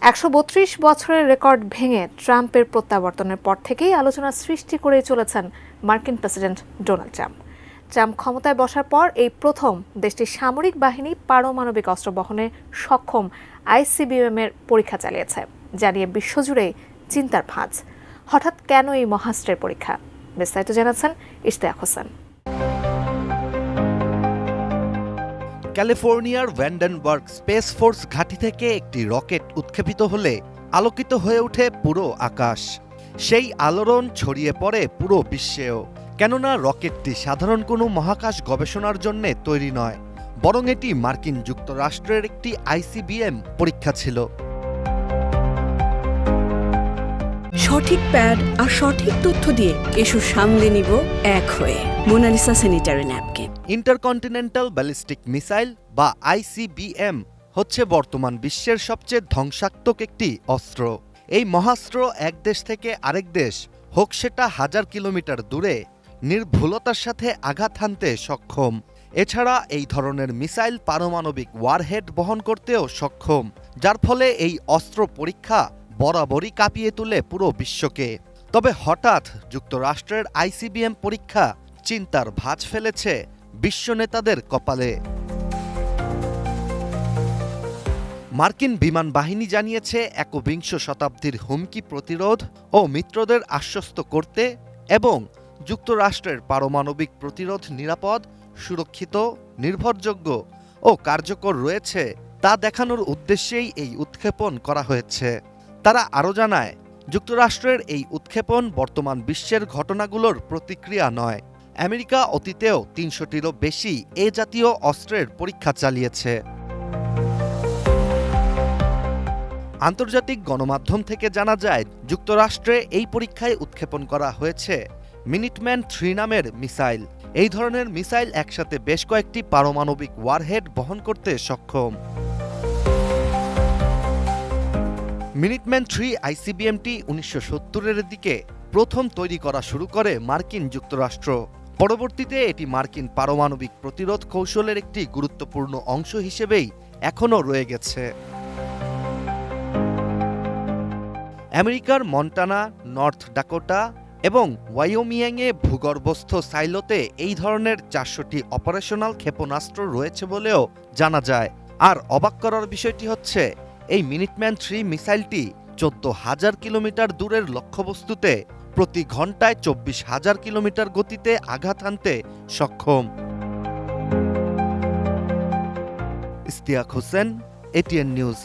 ১৩২ বছরের রেকর্ড ভেঙে ট্রাম্পের প্রত্যাবর্তনের পর থেকেই আলোচনা সৃষ্টি করে চলেছেন মার্কিন প্রেসিডেন্ট ডোনাল্ড ট্রাম্প। ট্রাম্প ক্ষমতায় বসার পর এই প্রথম দেশটির সামরিক বাহিনী পারমাণবিক অস্ত্র বহনে সক্ষম আইসিবিএম-এর পরীক্ষা চালিয়েছে, যা নিয়ে বিশ্বজুড়েই চিন্তার ভাঁজ। হঠাৎ কেন এই মহাস্ত্রের পরীক্ষা? বিস্তারিত জানাচ্ছেন ইশতিয়াক হোসেন। ক্যালিফোর্নিয়ার ভ্যান্ডেনবার্গ স্পেস ফোর্স ঘাঁটি থেকে একটি রকেট উৎক্ষেপিত হলে আলোকিত হয়ে ওঠে পুরো আকাশ। সেই আলোড়ন ছড়িয়ে পড়ে পুরো বিশ্বেও, কেননা রকেটটি সাধারণ কোনো মহাকাশ গবেষণার জন্য তৈরি নয়, বরং এটি মার্কিন যুক্তরাষ্ট্রের একটি আইসিবিএম পরীক্ষা ছিল। সঠিক প্যাড আর সঠিক তথ্য দিয়ে এসো সামলে নিব এক হয়ে Monalisa sanitary napkin. Intercontinental ballistic missile বা আইসিবিএম হচ্ছে বর্তমান বিশ্বের সবচেয়ে ধ্বংসাত্মক একটি অস্ত্র। এই মহাস্ত্র এক দেশ থেকে আরেক দেশ, হোক সেটা 1000 কিলোমিটার দূরে, নির্ভুলতার সাথে আঘাত হানতে সক্ষম। এছাড়া এই ধরনের মিসাইল পারমাণবিক ওয়ারহেড বহন করতেও সক্ষম, যার ফলে এই অস্ত্র পরীক্ষা বরাবরই কাঁপিয়ে তোলে পুরো বিশ্বকে। তবে হঠাৎ যুক্তরাষ্ট্রের আইসিবিএম পরীক্ষা চিন্তার ভাঁজ ফেলেছে বিশ্ব নেতাদের কপালে। মার্কিন বিমান বাহিনী জানিয়েছে, একবিংশ শতাব্দীর হুমকি প্রতিরোধ ও মিত্রদের আশ্বস্ত করতে এবং যুক্তরাষ্ট্রের পারমাণবিক প্রতিরোধ নিরাপদ, সুরক্ষিত, নির্ভরযোগ্য ও কার্যকর রয়েছে তা দেখানোর উদ্দেশ্যেই এই উৎক্ষেপণ করা হয়েছে। তারা আরও জানায়, যুক্তরাষ্ট্রের এই উৎক্ষেপণ বর্তমান বিশ্বের ঘটনাগুলোর প্রতিক্রিয়া নয়। আমেরিকা অতীতেও ৩০০টিরও বেশি এ জাতীয় অস্ত্রের পরীক্ষা চালিয়েছে। আন্তর্জাতিক গণমাধ্যম থেকে জানা যায়, যুক্তরাষ্ট্রে এই পরীক্ষায় উৎক্ষেপণ করা হয়েছে মিনিটম্যান 3 নামের মিসাইল। এই ধরনের মিসাইল একসাথে বেশ কয়েকটি পারমাণবিক ওয়ারহেড বহন করতে সক্ষম। মিনিটম্যান 3 আইসিবিএমটি 1970-এর দিকে প্রথম তৈরি করা শুরু করে মার্কিন যুক্তরাষ্ট্র। পরবর্তীতে এটি মার্কিন পারমাণবিক প্রতিরোধ কৌশলের একটি গুরুত্বপূর্ণ অংশ হিসেবেই এখনও রয়ে গেছে। আমেরিকার মন্টানা, নর্থ ডাকোটা এবং ওয়াইয়োমিংয়ে ভূগর্ভস্থ সাইলোতে এই ধরনের 400টি অপারেশনাল ক্ষেপণাস্ত্র রয়েছে বলেও জানা যায়। আর অবাক করার বিষয়টি হচ্ছে, এই মিনিটম্যান 3 মিসাইলটি 14,000 কিলোমিটার দূরের লক্ষ্যবস্তুতে প্রতি ঘন্টায় 24,000 কিলোমিটার গতিতে আঘাত হানতে সক্ষম। Ishtiaq Hossain, ATN news.